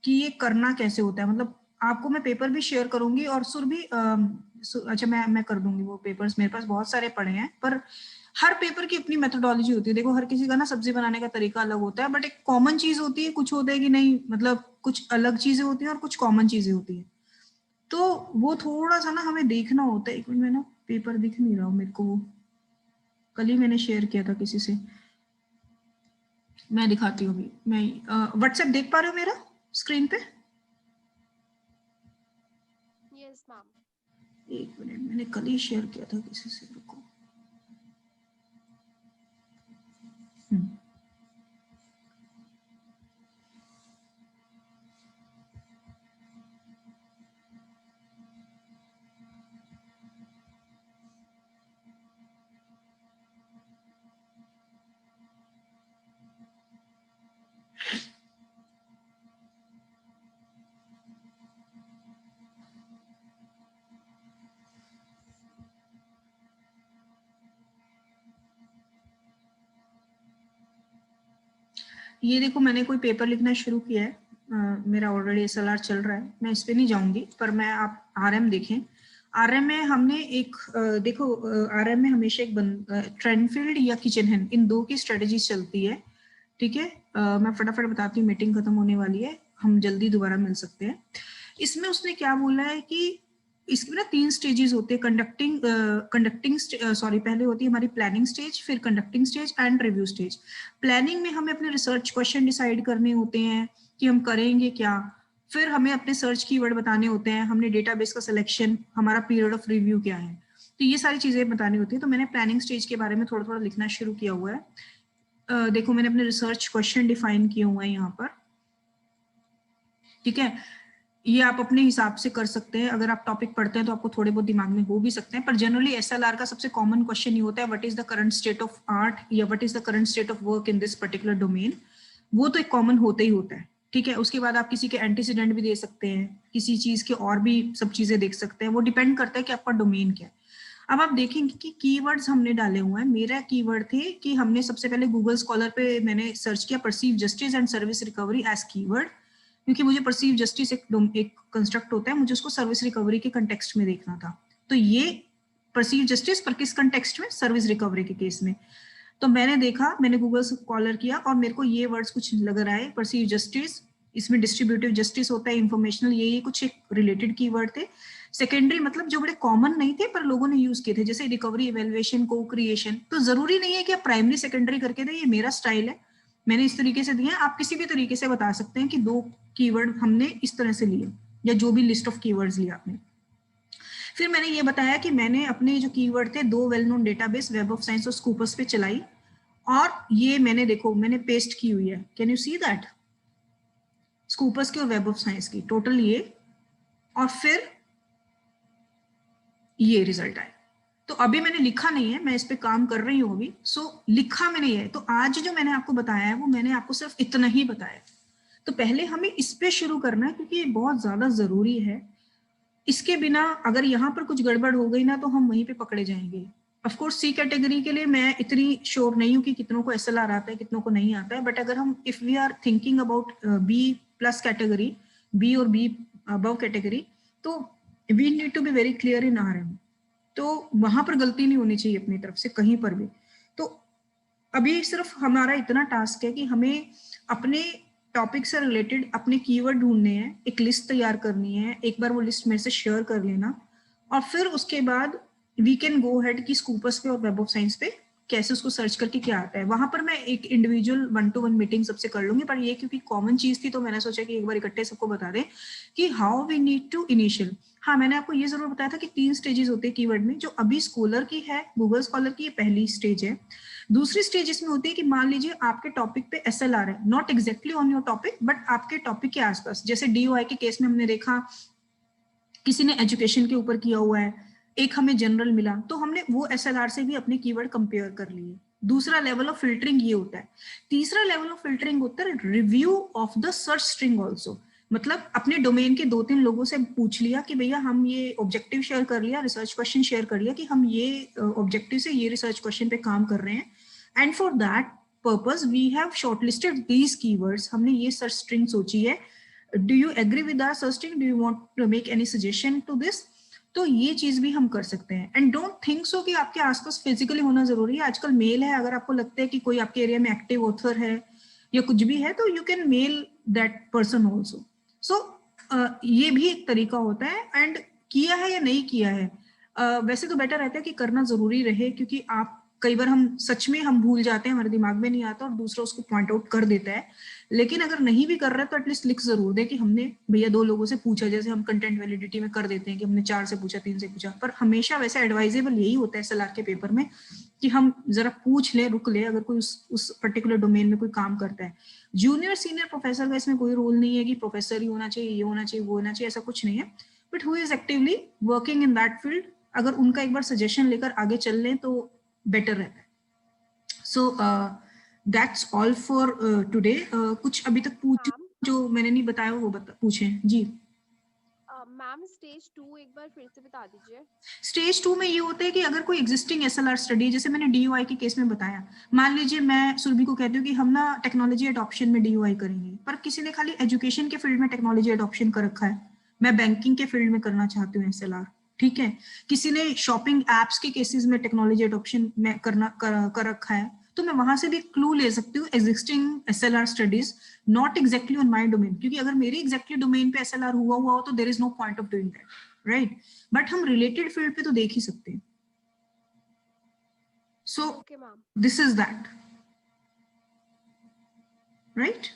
कि ये करना कैसे होता है। मतलब आपको मैं पेपर भी शेयर करूंगी, और सुर भी अच्छा मैं कर दूंगी वो पेपर्स, मेरे पास बहुत सारे पड़े हैं, पर हर पेपर की अपनी मेथोडोलॉजी होती है। देखो हर किसी का ना सब्जी बनाने का तरीका अलग होता है, बट एक कॉमन चीज होती है, कुछ होता है कि नहीं, मतलब कुछ अलग चीजें होती हैं और कुछ कॉमन चीजें होती है। तो वो थोड़ा सा ना हमें देखना होता है। एक मिनट में ना पेपर दिख नहीं रहा मेरे को, कल ही मैंने शेयर किया था किसी से, मैं दिखाती हूँ अभी। मैं व्हाट्सएप देख पा रहे हो मेरा स्क्रीन पे? Yes ma'am. एक मिनट, मैंने कल ही शेयर किया था किसी से, रुको। ये देखो, मैंने कोई पेपर लिखना शुरू किया है, मेरा ऑलरेडी एसएलआर चल रहा है, मैं इस पे नहीं जाऊंगी, पर मैं आप आरएम देखें। आरएम में हमने एक देखो, आरएम में हमेशा एक ट्रेंड फील्ड या किचन हैंड, इन दो की स्ट्रेटेजी चलती है। ठीक है, मैं फटाफट बताती हूँ, मीटिंग खत्म होने वाली है, हम जल्दी दोबारा मिल सकते हैं। इसमें उसने क्या बोला है कि इसमें ना 3 स्टेजेस होते हैं, पहले होती है हमारी प्लानिंग स्टेज, फिर conducting stage and review stage. Planning में हमें अपने रिसर्च क्वेश्चन डिसाइड करने होते हैं कि हम करेंगे क्या, फिर हमें अपने सर्च कीवर्ड बताने होते हैं, हमने डेटाबेस का सिलेक्शन, हमारा पीरियड ऑफ रिव्यू क्या है, तो ये सारी चीजें बतानी होती है। तो मैंने प्लानिंग स्टेज के बारे में थोड़ा थोड़ा लिखना शुरू किया हुआ है। देखो मैंने अपने रिसर्च क्वेश्चन डिफाइन किए हुए हैं यहाँ पर, ठीक है। ये आप अपने हिसाब से कर सकते हैं, अगर आप टॉपिक पढ़ते हैं तो आपको थोड़े बहुत दिमाग में हो भी सकते हैं, पर जनरली एसएलआर का सबसे कॉमन क्वेश्चन ये होता है what is the current state of art या what is the current state of work in this particular domain. वो तो एक कॉमन होता ही होता है, ठीक है। उसके बाद आप किसी के एंटीसीडेंट भी दे सकते हैं, किसी चीज के और भी सब चीजें देख सकते हैं, वो डिपेंड करता है कि आपका डोमेन क्या है। अब आप देखेंगे कि कीवर्ड्स हमने डाले हुए हैं। मेरा कीवर्ड थे कि हमने सबसे पहले गूगल स्कॉलर पे मैंने सर्च किया perceived justice and service recovery as keyword, क्योंकि मुझे परसीव जस्टिस एक कंस्ट्रक्ट होता है, मुझे उसको सर्विस रिकवरी के कंटेक्स्ट में देखना था। तो ये परसीव जस्टिस पर किस कंटेक्स्ट में, सर्विस रिकवरी के केस में। तो मैंने देखा, मैंने गूगल स्कॉलर किया और मेरे को ये वर्ड्स कुछ लग रहा है, परसीव जस्टिस, इसमें डिस्ट्रीब्यूटिव जस्टिस होता है, इंफॉर्मेशनल, ये कुछ एक रिलेटेड कीवर्ड थे। सेकेंडरी मतलब जो बड़े कॉमन नहीं थे पर लोगों ने यूज किए थे, जैसे रिकवरी, इवेल्युएशन, को क्रिएशन। तो जरूरी नहीं है कि आप प्राइमरी सेकेंडरी करके दें, ये मेरा स्टाइल है, मैंने इस तरीके से दिए। आप किसी भी तरीके से बता सकते हैं कि 2 कीवर्ड हमने इस तरह से लिए, या जो भी लिस्ट ऑफ कीवर्ड्स लिया आपने। फिर मैंने ये बताया कि मैंने अपने जो कीवर्ड थे 2 well known database web of science और स्कूपर्स पे चलाई, और ये मैंने देखो मैंने पेस्ट की हुई है, can you see that, scoopers की और वेब ऑफ साइंस की टोटल ये, और फिर ये रिजल्ट आया। तो अभी मैंने लिखा नहीं है, मैं इस पे काम कर रही हूँ अभी, सो लिखा मैंने ये। तो आज जो मैंने आपको बताया है वो मैंने आपको सिर्फ इतना ही बताया। तो पहले हमें इस पे शुरू करना है क्योंकि ये बहुत ज्यादा जरूरी है। इसके बिना अगर यहाँ पर कुछ गड़बड़ हो गई ना तो हम वहीं पे पकड़े जाएंगे। ऑफ कोर्स सी कैटेगरी के लिए मैं इतनी श्योर नहीं हूँ कि कितनों को एसएलआर आता है, कितनों को नहीं आता है, बट अगर हम if we are thinking about B plus category, B और बी अबव कैटेगरी, तो we need to be very clear in RM. तो वहां पर गलती नहीं होनी चाहिए अपनी तरफ से कहीं पर भी। तो अभी सिर्फ हमारा इतना टास्क है कि हमें अपने टॉपिक से रिलेटेड अपने कीवर्ड ढूंढने हैं, एक लिस्ट तैयार करनी है, एक बार वो लिस्ट मेरे से शेयर कर लेना, और फिर उसके बाद वी कैन गो हेड की स्कूपर्स पे और वेब ऑफ साइंस पे कैसे उसको सर्च करके क्या आता है। वहां पर मैं एक इंडिविजुअल 1-to-1 मीटिंग सबसे कर लूंगी, पर ये क्योंकि कॉमन चीज थी तो मैंने सोचा कि एक बार इकट्ठे सबको बता दें कि how we need to initial. हाँ, मैंने आपको ये जरूर बताया था कि 3 स्टेजेस होते हैं कीवर्ड में। जो अभी स्कॉलर की है, गूगल स्कॉलर की, ये पहली स्टेज है। दूसरी स्टेज इसमें होती है कि मान लीजिए आपके टॉपिक पे एसएलआर है, not exactly on your topic but आपके टॉपिक के आसपास। जैसे डीओआई के केस में हमने देखा किसी ने एजुकेशन के ऊपर किया हुआ है, एक हमें जनरल मिला, तो हमने वो एसएलआर से भी अपने कीवर्ड कंपेयर कर लिए। दूसरा लेवल ऑफ फिल्टरिंग ये होता है। तीसरा लेवल ऑफ फिल्टरिंग होता है review of the search string also. मतलब अपने डोमेन के 2-3 लोगों से पूछ लिया कि भैया हम ये ऑब्जेक्टिव शेयर कर लिया, रिसर्च क्वेश्चन शेयर कर लिया कि हम ये ऑब्जेक्टिव से ये रिसर्च क्वेश्चन पे काम कर रहे हैं, and for that purpose we have shortlisted these keywords. हमने ये सर्च स्ट्रिंग सोची है। Do you agree with our search string, do you want to make any suggestion to this? तो ये चीज भी हम कर सकते हैं। एंड डोंट थिंक सो कि आपके आसपास फिजिकली होना जरूरी है। आजकल मेल है, अगर आपको लगता है कि कोई आपके एरिया में एक्टिव ऑथर है या कुछ भी है तो you can mail that person also. So ये भी एक तरीका होता है। एंड किया है या नहीं किया है, वैसे तो बेटर रहता है कि करना जरूरी रहे, क्योंकि आप कई बार हम सच में हम भूल जाते हैं, हमारे दिमाग में नहीं आता और दूसरा उसको पॉइंट आउट कर देता है। लेकिन अगर नहीं भी कर रहे तो एटलीस्ट लिख जरूर दे कि हमने भैया 2 लोगों से पूछा, जैसे हम कंटेंट वैलिडिटी में कर देते हैं कि हमने 4 से पूछा, 3 से पूछा। पर हमेशा वैसे एडवाइजेबल यही होता है एसएलआर के पेपर में कि हम जरा पूछ ले, रुक ले, अगर कोई उस पर्टिकुलर डोमेन में कोई काम करता है। जूनियर सीनियर प्रोफेसर का इसमें कोई रोल नहीं है कि प्रोफेसर ही होना चाहिए, ये होना चाहिए, वो होना चाहिए, ऐसा कुछ नहीं है। But who is actively working in that field, अगर उनका एक बार सजेशन लेकर आगे चल लें तो बेटर रहता है। So that's all for today. कुछ अभी तक पूछ जो मैंने नहीं बताया वो पूछें जी। मैम स्टेज 2 एक बार फिर से बता दीजिए। स्टेज 2 में ये होता है कि अगर कोई एग्जिस्टिंग एसएलआर स्टडी, जैसे मैंने डीयूआई के केस में बताया, मान लीजिए मैं सुरभि को कहती हूँ कि हम ना टेक्नोलॉजी एडॉप्शन में डीयूआई करेंगे, पर किसी ने खाली एजुकेशन के फील्ड में टेक्नोलॉजी एडॉप्शन कर रखा है, मैं बैंकिंग के फील्ड में करना चाहती हूँ एसएलआर, ठीक है। किसी ने शॉपिंग एप्स के केसेस में टेक्नोलॉजी एडॉप्शन में कर रखा है, तो मैं वहां से भी क्लू ले सकती हूँ existing SLR studies, not exactly on my domain, क्योंकि अगर मेरी एग्जैक्टली डोमेन पे एसएलआर हुआ हो तो there is no point of doing that, right, but हम रिलेटेड फील्ड पे तो देख ही सकते हैं. So Okay, ma'am. This is that, right.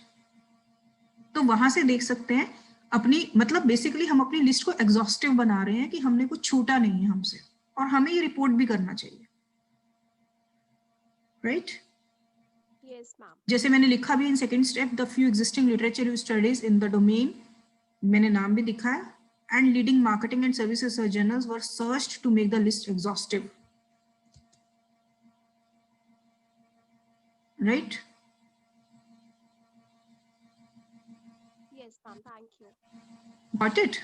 तो वहां से देख सकते हैं अपनी, मतलब बेसिकली हम अपनी लिस्ट को एग्जॉस्टिव बना रहे हैं कि हमने कुछ छूटा नहीं है हमसे, और हमें ये रिपोर्ट भी करना चाहिए, राइट. Yes, ma'am. जैसे मैंने लिखा भी in second step, the few existing literature studies in the domain, मैंने नाम भी दिखा है, and leading marketing and services journals were searched to make the list exhaustive, right. Yes, ma'am. Thank you. Got it?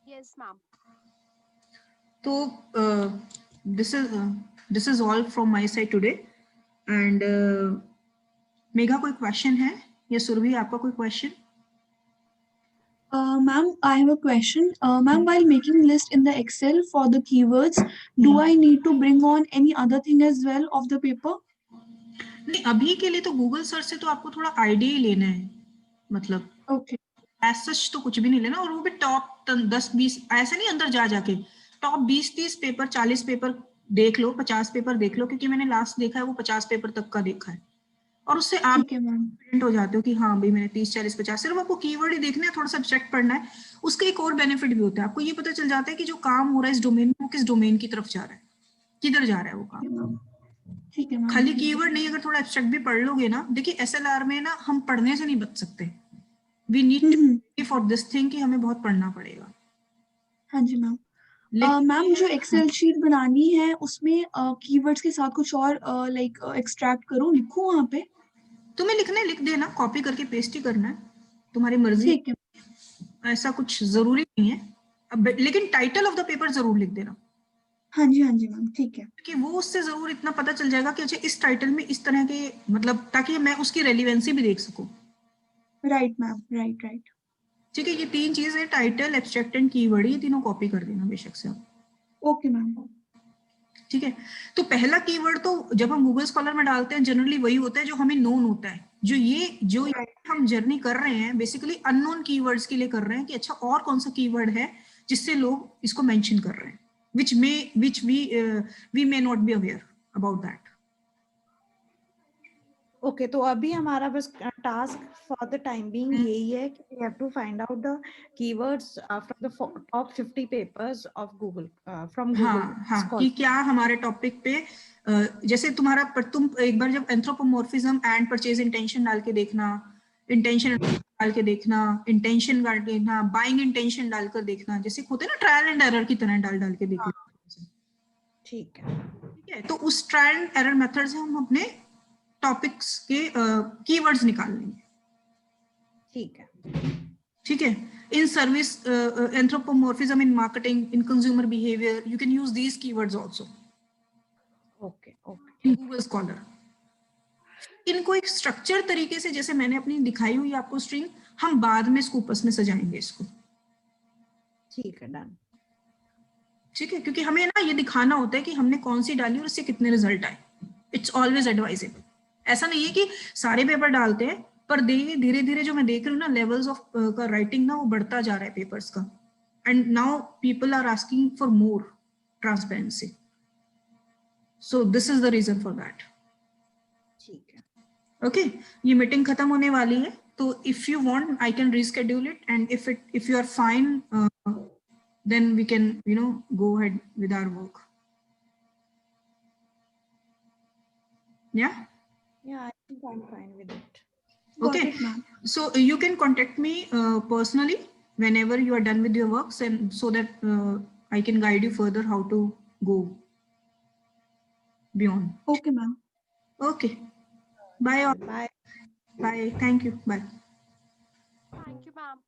Yes, ma'am. So this is all from my side today. And Megha कोई question है या सुरभि आपका कोई question? Ma'am, I have a question. Ma'am, while making list in the Excel for the keywords, do I need to bring on any other thing as well of the paper? नहीं, अभी के लिए तो Google search से तो आपको थोड़ा idea ही लेना है, मतलब Okay. एज सच तो कुछ भी नहीं लेना, और वो भी टॉप 10-20 ऐसे नहीं, अंदर जा जाके टॉप 20-30 पेपर, 40 पेपर देख लो, 50 पेपर देख लो, क्योंकि मैंने लास्ट देखा है वो 50 पेपर तक का देखा है, और उससे आप ठीक है मैम. कॉन्फिडेंट हो जाते हो कि हाँ भाई मैंने 30, 40, 50, सिर्फ आपको कीवर्ड ही देखना है, थोड़ा सा एब्स्ट्रैक्ट पढ़ना है. उसका एक और बेनिफिट भी होता है, आपको ये पता चल जाता है कि जो काम हो रहा है इस डोमेन में, वो किस डोमेन की तरफ जा रहा है, किधर जा रहा है वो काम. ठीक है मैम. खाली कीवर्ड नहीं, अगर थोड़ा एब्स्ट्रैक्ट भी पढ़ लोगे ना, देखिए एसएलआर में ना हम पढ़ने से नहीं बच सकते, we need to for this thing कि हमें बहुत पढ़ना पड़ेगा. हाँ जी मैम. लेकिन मैम, जो एक्सेल शीट बनानी है उसमें कीवर्ड्स के साथ कुछ और लाइक एक्सट्रैक्ट करूँ, लिखूँ वहाँ पे? तुम्हें लिखना है लिख देना, कॉपी करके पेस्ट ही करना है, तुम्हारी मर्जी, ठीक है. ऐसा कुछ जरूरी नहीं है. अब लेकिन टाइटल ऑफ द पेपर जरूर लिख देना, हाँ जी मैम. ठीक है. कि वो उससे जरूर इतना पता चल जाएगा कि अच्छा इस टाइटल में इस तरह के, मतलब ताकि मैं उसकी रेलिवेंसी भी देख सकूं. Right ma'am. राइट. ठीक है, ये 3 चीज है, टाइटल, एब्स्ट्रैक्ट एंड कीवर्ड, ये तीनों कॉपी कर देना बेशक से आप. Okay ma'am. ठीक है, तो पहला कीवर्ड तो जब हम गूगल स्कॉलर में डालते हैं जनरली वही होता है जो हमें नोन होता है, जो हम जर्नी कर रहे हैं बेसिकली अननोन कीवर्ड्स के लिए कर रहे हैं, कि अच्छा और कौन सा कीवर्ड है जिससे लोग इसको मेंशन कर रहे हैं, which we may not be aware about that. Okay तो अभी हमारा बस task for the time being यही है कि we have to find out the keywords from the top 50 papers of Google from Google हाँ, कि क्या हमारे टॉपिक पे जैसे तुम एक बार जब एंथ्रोपोमॉर्फिज्म एंड परचेज इंटेंशन डाल के देखना, इंटेंशन डाल के देखना, इंटेंशन डाल के देखना, बाइंग इंटेंशन डालकर देखना, जैसे होते हैं ना ट्रायल एंड एरर की तरह डाल के देखना. ठीक है. ठीक है, तो उस ट्रायल एंड एरर मेथड से हम अपने टॉपिक्स के कीवर्ड्स निकाल लेंगे. ठीक है. ठीक है, in service anthropomorphism in marketing, in consumer behavior, you can use these keywords also. Okay. in Google Scholar. इनको एक स्ट्रक्चर तरीके से, जैसे मैंने अपनी दिखाई हुई आपको स्ट्रिंग, हम बाद में स्कूपस में सजाएंगे इसको. ठीक है, डन. ठीक है, क्योंकि हमें ना ये दिखाना होता है कि हमने कौन सी डाली और इससे कितने रिजल्ट आए. It's always advisable. ऐसा नहीं है कि सारे पेपर डालते हैं, पर धीरे धीरे जो मैं देख रही हूँ ना, लेवल्स ऑफ का राइटिंग ना वो बढ़ता जा रहा है पेपर्स का, and now people are asking for more transparency. So this is the reason for that. ठीक है. ओके, ये मीटिंग खत्म होने वाली है, तो if you want I can reschedule it, and if you are fine then we can go ahead with our work. Yeah, I think I'm fine with it. okay. Got it, ma'am. So you can contact me personally whenever you are done with your works, and so that I can guide you further how to go beyond. Okay, ma'am. Okay, bye all. Bye. Bye, thank you, bye. Thank you, ma'am.